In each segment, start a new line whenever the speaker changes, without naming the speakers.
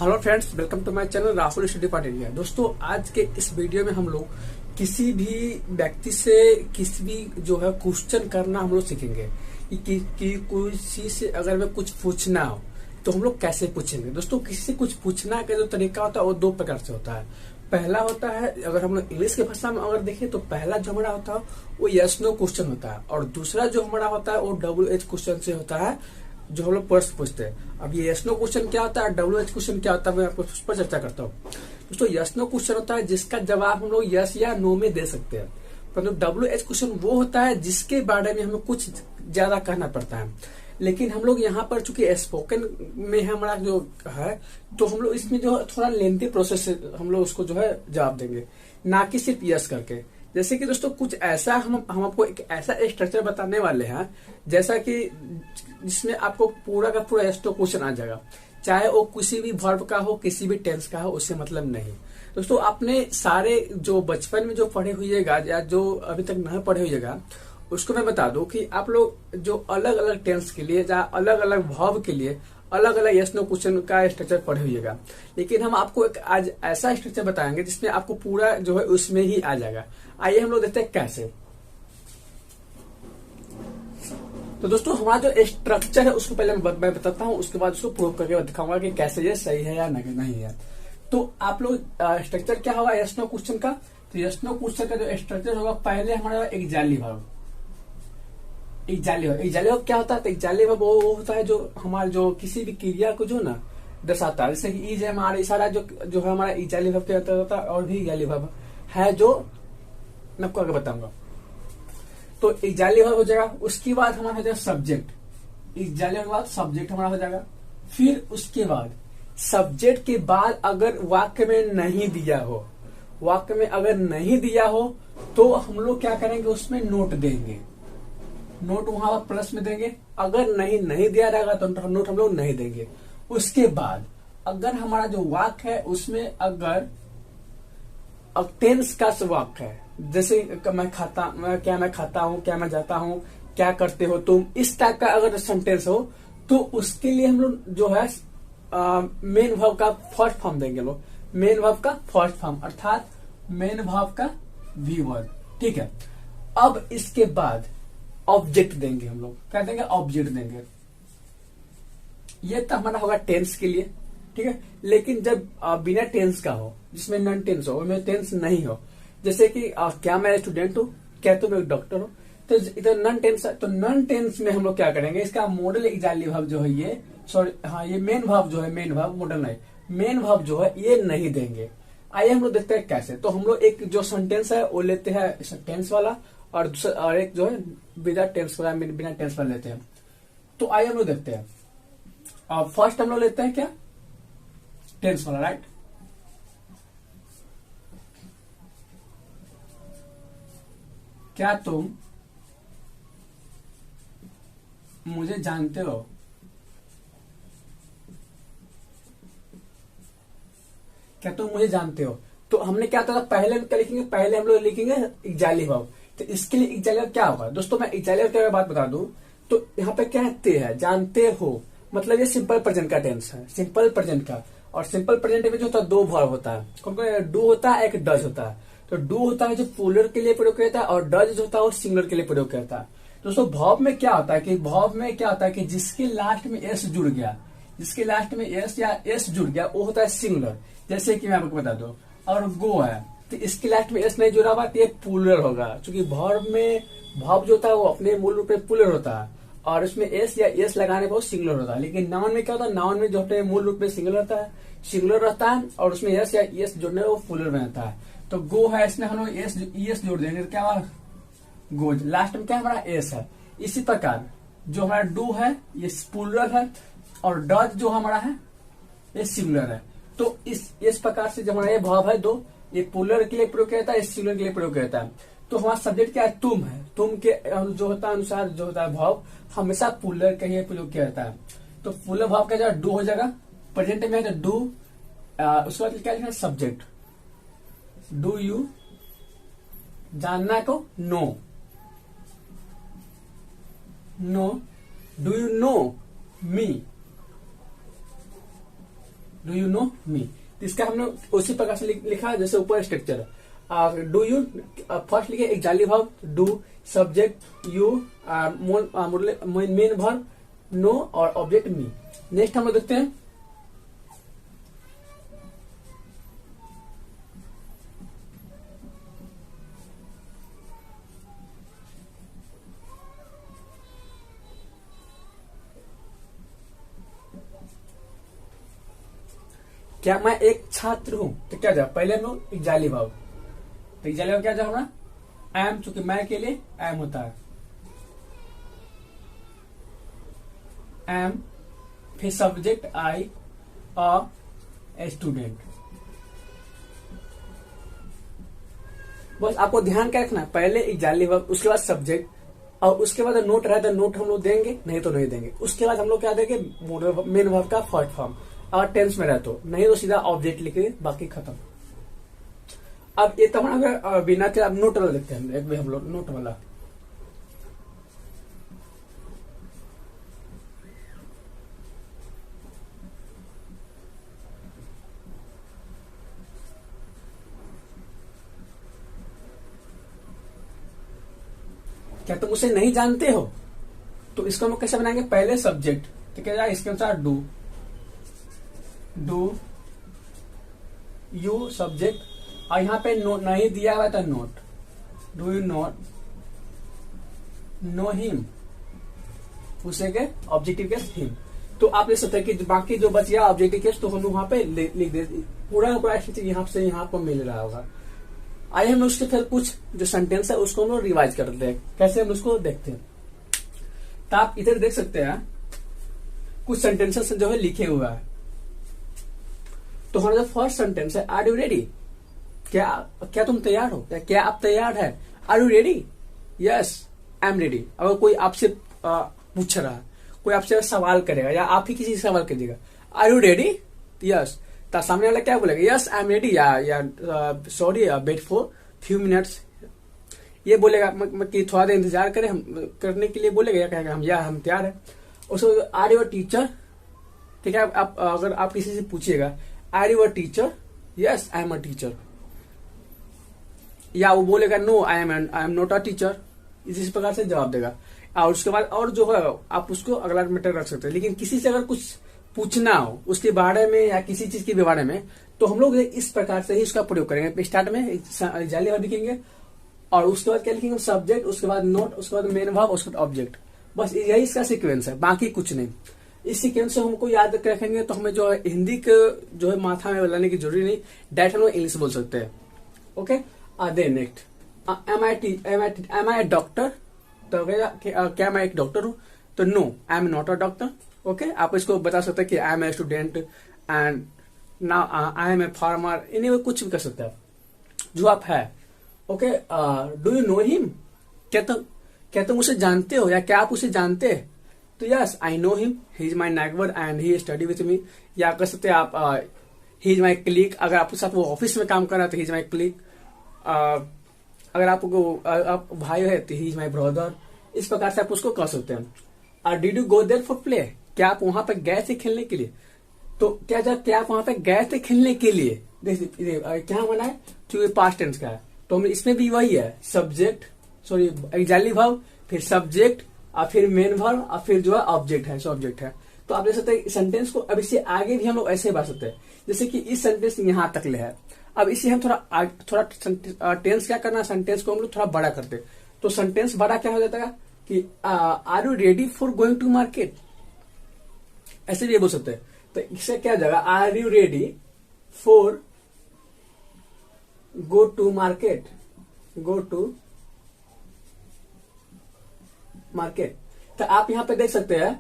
Hello friends, welcome to my channel Rahul study part India. दोस्तों, आज के इस वीडियो में हम लोग किसी भी व्यक्ति से किसी भी जो है क्वेश्चन करना हम लोग सीखेंगे कि किसी से अगर हमें कुछ पूछना हो तो हम लोग कैसे पूछेंगे। दोस्तों, किसी से कुछ पूछना का जो तरीका होता है वो दो प्रकार से होता है। पहला होता है, अगर हम लोग इंग्लिश की भाषा में अगर देखें तो पहला जो हमारा होता है वो यस नो क्वेश्चन होता है, और दूसरा जो हमारा होता है वो WH क्वेश्चन से होता है, जो हम लोग प्रश्न पूछते हैं। अब ये यस नो क्वेश्चन क्या होता है, WH क्वेश्चन क्या होता है, मैं आपको उस पर चर्चा करता हूँ। दोस्तों, यस नो क्वेश्चन होता है जिसका जवाब हम लोग यस या नो में दे सकते हैं, परंतु WH क्वेश्चन वो होता है जिसके बारे में हमें कुछ ज्यादा कहना पड़ता है। लेकिन हम लोग यहाँ पर चूंकि स्पोकन में हमारा जो है, तो हम लोग इसमें जो थोड़ा लेंथी प्रोसेस से हम लोग उसको जो है जवाब देंगे, ना कि सिर्फ यस करके। जैसे कि दोस्तों, कुछ ऐसा हम आपको एक ऐसा स्ट्रक्चर बताने वाले हैं जैसा कि जिसमें आपको पूरा का पूरा यस नो क्वेश्चन आ जाएगा, चाहे वो किसी भी वर्ब का हो, किसी भी टेंस का हो, उससे मतलब नहीं। दोस्तों, आपने सारे जो बचपन में जो पढ़े हुईगा या जो अभी तक नहीं पढ़े हुईगा उसको मैं बता दूं कि आप लोग जो अलग अलग टेंस के लिए या अलग अलग वर्ब के लिए अलग अलग यस नो क्वेश्चन का स्ट्रक्चर पढ़े हुईगा, लेकिन हम आपको एक आज ऐसा स्ट्रक्चर बताएंगे जिसमें आपको पूरा जो है उसमें ही आ जाएगा। आइए हम लोग देखते हैं कैसे। तो दोस्तों, हमारा जो स्ट्रक्चर है उसको पहले मैं बताता हूँ, उसके बाद उसको प्रूव करके दिखाऊंगा कि कैसे ये सही है या नहीं है। तो आप लोग स्ट्रक्चर क्या होगा यस नो क्वेश्चन का, तो यस नो क्वेश्चन का जो स्ट्रक्चर होगा, पहले हमारा एक्जाली वर्ब। एक्जाली वर्ब क्या होता है, तो एक्जाली वर्ब वो होता है जो हमारे जो किसी भी क्रिया को जो ना दर्शाता है। जैसे कि इज है हमारा इशारा, जो है हमारा एक्जाली वर्ब क्या होता है, और भी एक्जाली वर्ब है जो मैं आपको आगे बताऊंगा। तो एक्जाली वर्ब हो जाएगा, उसके बाद हमारा हो जाएगा सब्जेक्ट। एक्जाली वर्ब के बाद सब्जेक्ट हमारा हो जाएगा। फिर उसके बाद सब्जेक्ट के बाद अगर वाक्य में नहीं दिया हो, वाक्य में अगर नहीं दिया हो तो हम लोग क्या करेंगे, उसमें नोट देंगे। नोट वहां प्लस में देंगे। अगर नहीं दिया रहेगा तो नोट हम लोग नहीं देंगे। उसके बाद अगर हमारा जो वाक्य है उसमें अगर टेंस का वाक्य है, जैसे क्या मैं खाता हूँ, क्या मैं जाता हूँ, क्या करते हो तुम, इस टाइप का अगर सेंटेंस हो तो उसके लिए हम लोग जो है मेन वर्ब का फर्स्ट फॉर्म देंगे। लोग मेन वर्ब का फर्स्ट फॉर्म अर्थात मेन वर्ब का वी वर्ब। ठीक है। अब इसके बाद ऑब्जेक्ट देंगे, हम लोग क्या देंगे, ऑब्जेक्ट देंगे। ये तो हमारा होगा टेंस के लिए। ठीक है। लेकिन जब बिना टेंस का हो, जिसमें नॉन टेंस हो, उसमें टेंस नहीं हो, जैसे कि क्या मैं स्टूडेंट हूँ, क्या तुम एक डॉक्टर हो, तो इधर नॉन टेंस है। तो नॉन टेंस में हम लोग क्या करेंगे, इसका मॉडल एक्जाली वर्ब जो है ये, सॉरी हाँ, ये मेन वर्ब जो है, मेन वर्ब मॉडल नहीं, मेन वर्ब जो है ये नहीं देंगे। आइए हम लोग देखते हैं कैसे। तो हम लोग एक जो सेंटेंस है वो लेते हैं टेंस वाला, और दूसरा और एक जो है बिना टेंस वाला, बिना टेंस वाला लेते हैं। तो आइए हम लोग देखते हैं। फर्स्ट हम लोग लेते हैं क्या, टेंस वाला, राइट। क्या तुम मुझे जानते हो, क्या तुम मुझे जानते हो। तो हमने क्या था, पहले हम क्या लिखेंगे, पहले हम लोग लिखेंगे एक्जाली वर्ब। तो इसके लिए एक्जाली वर्ब क्या होगा दोस्तों, मैं एक्जाली वर्ब की बात बता दूं तो यहाँ पे क्या है, जानते हो, मतलब ये सिंपल प्रेजेंट का टेंस है, सिंपल प्रेजेंट का। और सिंपल प्रेजेंट में जो होता है दो वर्ब होता है, कौन डू होता है, एक डज होता है। तो डू होता है जो प्लूरल के लिए प्रयोग करता है, और डज जो होता है वो सिंगुलर के लिए प्रयोग करता है। दोस्तों, वर्ब में क्या होता है कि वर्ब में क्या होता है कि जिसके लास्ट में एस जुड़ गया, जिसके लास्ट में एस या एस जुड़ गया वो होता है सिंगुलर। जैसे कि मैं आपको बता दूं, और गो है तो इसके लास्ट में एस नहीं जुड़ा हुआ तो ये प्लूरल होगा, क्योंकि वर्ब में वर्ब जो होता है वो अपने मूल रूप में प्लूरल होता है, और उसमें एस या एस लगाने पर सिंगुलर होता है। लेकिन नाउन में क्या होता है, नाउन में जो अपने मूल रूप में सिंगुलर रहता है, और उसमें एस या एस जोड़ने वो प्लूरल में रहता है। तो गो है, इसमें हम लोग एस जोड़ देंगे तो क्या हुआ, गोज। लास्ट में क्या हमारा एस है। इसी प्रकार जो हमारा डू है ये प्लूरल है, और डज जो हमारा है ये सिंगुलर है। तो इस प्रकार से जो हमारा ये भाव है दो, ये प्लूरल के लिए प्रयोग करता है, सिंगुलर के लिए प्रयोग करता है। तो हमारा सब्जेक्ट क्या है, तुम है। तुम के जो होता है अनुसार जो होता है भाव हमेशा प्लूरल के लिए प्रयोग किया जाता है। तो प्लूरल भाव क्या जाएगा, डू हो जाएगा। प्रेजेंट में है तो डू, उसके बाद क्या लिखना है, सब्जेक्ट। डू यू, जानना को no, no, do you know me, do you know me. इसका हमने उसी प्रकार से लिखा जैसे ऊपर स्ट्रक्चर है। डू यू फर्स्ट लिखे एक जाली verb do, subject you, main verb know और ऑब्जेक्ट मी। नेक्स्ट हम लोग देखते हैं क्या मैं एक छात्र हूं, तो क्या जाए पहले हम लोग एक जाली भाव, तो एक जाली भाव क्या जाए हमारा एम, चूंकि मैं के लिए एम होता है एम, फिर सब्जेक्ट आई, अ स्टूडेंट। बस आपको ध्यान क्या रखना है, पहले एक जाली भाव, उसके बाद सब्जेक्ट, और उसके बाद नोट रहता है नोट हम लोग देंगे, नहीं तो नहीं देंगे। उसके बाद हम लोग क्या देंगे मेन वर्ब का फर्स्ट फॉर्म, और टेंस में रहे तो, नहीं तो सीधा ऑब्जेक्ट लिखे बाकी खत्म। अब ये तो हमारा बिना थे, अब नोट वाला देखते हैं, एक भी हम लोग नोट वाला। क्या तुम उसे नहीं जानते हो, तो इसको हम कैसे बनाएंगे, पहले सब्जेक्ट, तो क्या जाए इसके अनुसार डू, डू यू सब्जेक्ट, और यहाँ पे नो नहीं दिया हुआ था note, do you not know him, उसे के ऑब्जेक्टिव केस हिम। तो आप देख सकते हैं कि बाकी जो बच गया ऑब्जेक्टिव केस, तो हम वहां पे लिख दे, पूरा पूरा यहाँ से यहाँ पर मिल रहा होगा। आइए हम उसके फिर कुछ जो सेंटेंस है उसको हम लोग रिवाइज करते हैं, कैसे हम उसको देखते हैं। तो आप इधर देख सकते हैं कुछ सेंटेंसेस जो है लिखे हुआ है। तो हमारा जो फर्स्ट सेंटेंस है आर यू रेडी, क्या तुम तैयार हो, क्या आप तैयार है, are you ready, yes I am ready. अगर कोई आपसे पूछ रहा है, कोई आपसे सवाल करेगा या आप ही किसी से सवाल करिएगा, आर यू रेडी, यस, तो सामने वाला क्या बोलेगा, यस आई एम रेडी, या sorry wait for few minutes, ये बोलेगा कि थोड़ा देर इंतजार करें, हम करने के लिए बोलेगा, या कहेगा हम तैयार है। उसको आर यूर टीचर, ठीक है, आप अगर आप किसी से पूछिएगा are your teacher, yes I am a teacher, या वो बोलेगा no I am not a teacher, इसी प्रकार से जवाब देगा। और उसके बाद और जो है आप उसको अगला मैटर रख सकते हैं। लेकिन किसी से अगर कुछ पूछना हो उसके बारे में या किसी चीज के बारे में, तो हम लोग इस प्रकार से ही इसका प्रयोग करेंगे। स्टार्ट में जाली वर्ब लिखेंगे, और उसके बाद क्या लिखेंगे, सब्जेक्ट, उसके बाद नोट, उसके बाद मेन वर्ब, उसके बाद ऑब्जेक्ट। बस यही इसका सीक्वेंस है, बाकी कुछ नहीं। इस सीक्वेंस से हमको याद रखेंगे तो हमें जो है हिंदी के जो है माथा में लाने की जरूरी नहीं, डायरेक्ट हम लोग इंग्लिश बोल सकते हैं। Okay, then next, am I doctor, तो क्या मैं एक डॉक्टर हूँ, तो no I am not a doctor. Okay, आप इसको बता सकते हैं कि I am a student and now I am a farmer, इन्हीं में कुछ भी कर सकते हैं जो आप है। Okay, do you know him, क्या तुम उसे जानते हो, या क्या आप उसे जानते हैं, तो yes I know him, he is my neighbour and he study with me, या कर सकते हैं आप ही इज माई क्लिक, अगर आपके साथ वो ऑफिस में काम कर रहा है तो ही इज माई क्लिक, अगर आप भाई है तो ही इज माई ब्रदर। इस प्रकार से आप उसको कह सकते हैं। Did you go there for play, क्या आप वहां पे गए थे खेलने के लिए, तो क्या आप वहां पे गए थे खेलने के लिए, क्या बना है, क्योंकि पास्ट टेंस का है, तो इसमें भी वही है, सब्जेक्ट, सॉरी एग्जाली वर्ब, फिर सब्जेक्ट, और फिर मेन वर्ब, और फिर जो है ऑब्जेक्ट है, सब्जेक्ट है। तो आप देख सकते हैं सेंटेंस को अब इससे आगे भी हम लोग ऐसे बढ़ सकते हैं, जैसे कि इस सेंटेंस यहां तक ले है। अब इसे हम थोड़ा टेंस क्या करना, सेंटेंस को हम लोग थोड़ा बड़ा करते, तो सेंटेंस बड़ा क्या हो जाता है कि are you ready for going to market, ऐसे भी बोल सकते हैं। तो इससे क्या जाएगा, are you ready for go to market, go to market. तो आप यहां पे देख सकते हैं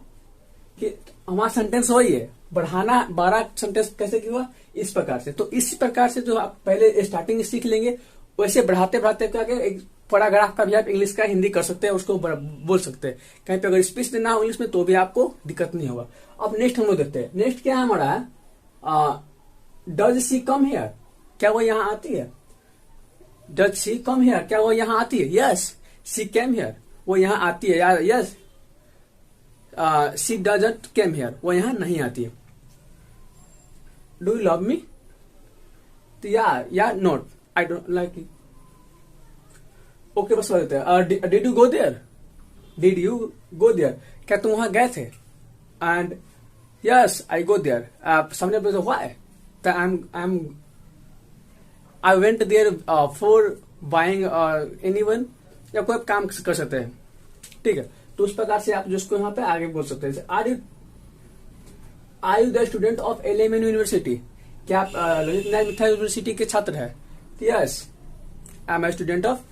कि हमारा सेंटेंस वही है, बढ़ाना, बड़ा सेंटेंस कैसे हुआ, इस प्रकार से। तो इसी प्रकार से जो आप पहले स्टार्टिंग सीख लेंगे, वैसे बढ़ाते बढ़ाते क्या एक पैराग्राफ का भी आप इंग्लिश का हिंदी कर सकते हैं, उसको बोल सकते हैं। कहीं पे अगर स्पीच देना हो इंग्लिश में तो भी आपको दिक्कत नहीं होगा। अब नेक्स्ट हम लोग देखते हैं, नेक्स्ट क्या है हमारा, डज सी कम हियर, क्या वो यहाँ आती है, डज सी कम हियर, क्या वो यहाँ आती है, यस सी केम हियर, वो यहाँ आती है, यार yes she doesn't came here, वो यहाँ नहीं आती है। Do you love me? तो या not, I don't like you. Okay, बस बोल देते हैं did you go there, did you go there, क्या तुम वहां गए थे? And yes I go there. सामने बोलते व्हाई, तो I went there for buying anyone, या कोई काम कर सकते हैं, ठीक है। तो उस प्रकार से आप जिसको यहाँ पे आगे बोल सकते हैं। Are you the student of LMNU university, क्या आप ललित नारायण मिथिला यूनिवर्सिटी के छात्र है? Yes I am a student of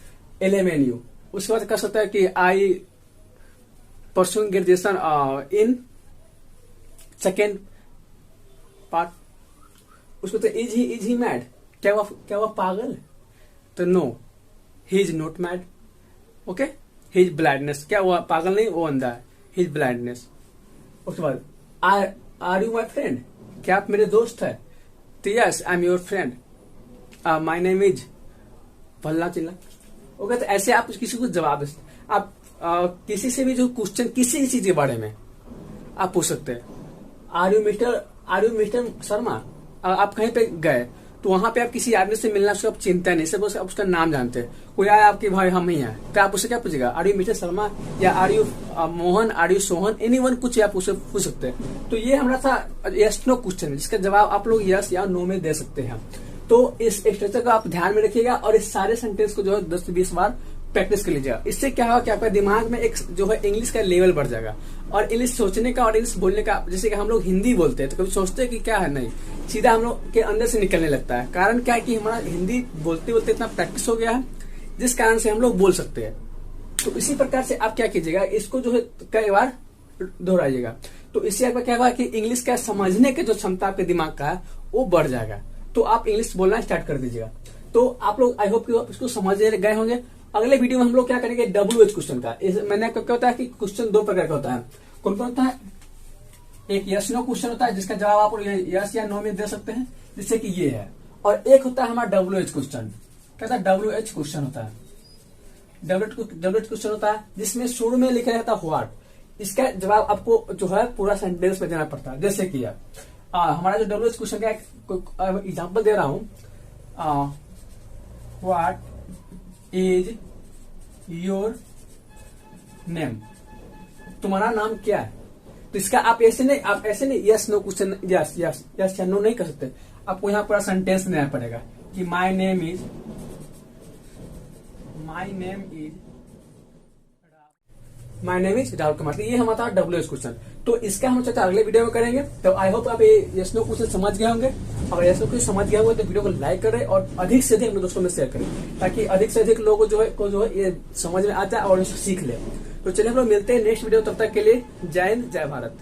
LMNU। उसके बाद कर सकता है कि I pursuing graduation in second part. उसको तो इज ही मैड, क्या वो पागल? तो no, he is not mad. Okay, he is blindness, क्या वो पागल नहीं, वो अंधा है, ही इज ब्लाइंडनेस। उसके बाद आर यू माई फ्रेंड, क्या आप मेरे दोस्त है? तो yes I am your friend, my name is फल्ला चिल्ला। ओके, तो ऐसे आप किसी को जवाब दे, आप किसी से भी जो क्वेश्चन किसी चीज के बारे में आप पूछ सकते हैं। आर यू मिस्टर शर्मा, आप कहीं पे गए तो वहां पे आप किसी आदमी से मिलना, उसको आप चिंता नहीं, सिर्फ आप उसका नाम जानते हैं। कोई आया आपके भाई हम ही हैं, तो आप उससे क्या पूछेगा? आर यू मिस्टर शर्मा, या are you Mohan, are you Sohan, anyone, कुछ आप उससे पूछ सकते हैं। तो ये हमारा था यस नो क्वेश्चन, जिसका जवाब आप लोग यस या नो में दे सकते हैं। तो इस स्ट्रक्चर को आप ध्यान में रखिएगा और इस सारे सेंटेंस को जो है 10 से 20 बार प्रैक्टिस कर लीजिएगा। इससे क्या होगा कि आपका दिमाग में एक जो है इंग्लिश का लेवल बढ़ जाएगा, और इंग्लिश सोचने का और इंग्लिश बोलने का, जैसे कि हम लोग हिंदी बोलते हैं तो कभी सोचते हैं कि क्या है, नहीं, सीधा हम लोग के अंदर से निकलने लगता है। कारण क्या है कि हमारा हिंदी बोलते बोलते इतना प्रैक्टिस हो गया है, जिस कारण से हम लोग बोल सकते हैं। तो इसी प्रकार से आप क्या कीजिएगा, इसको जो है कई बार दोहराइएगा। तो इससे आपका क्या होगा कि इंग्लिश का समझने की जो क्षमता आपके दिमाग का है वो बढ़ जाएगा। तो आप इंग्लिश बोलना स्टार्ट कर दीजिएगा। तो आप लोग आई होप कि इसको समझ गए होंगे। अगले वीडियो में हम लोग क्या करेंगे, WH क्वेश्चन का। मैंने क्या होता है कि क्वेश्चन 2 प्रकार का होता है। कौन कौन होता है? एक यस नो क्वेश्चन होता है, जिसका जवाब आप यस या नो में दे सकते हैं, जिससे कि ये है। और एक होता है हमारा WH क्वेश्चन। क्या होता है? WH क्वेश्चन होता है। WH क्वेश्चन होता है जिसमें शुरू में लिखा रहता है व्हाट, इसका जवाब आपको जो है पूरा सेंटेंस में देना पड़ता है। जैसे कि हमारा जो WH क्वेश्चन का एग्जाम्पल दे रहा हूं, व्हाट इज योर नेम, तुम्हारा नाम क्या है? तो इसका आप ऐसे नहीं यस नो क्वेश्चन यस या नो नहीं कर सकते। आपको यहाँ पूरा सेंटेंस देना पड़ेगा कि माई नेम इज राहुल कुमार। ये हमारा WH क्वेश्चन। तो इसका हम चर्चा अगले वीडियो में करेंगे। तो आई होप आप ये यस नो क्वेश्चन समझ गए होंगे। अगर यस नो क्वेश्चन समझ गया होगा तो वीडियो को लाइक करें और अधिक से अधिक अपने दोस्तों में शेयर करें, ताकि अधिक से अधिक लोगों जो है ये समझ में आ जाए और इसको सीख ले। तो चलिए हम लोग मिलते हैं नेक्स्ट वीडियो, तब तक के लिए जय हिंद, जय भारत।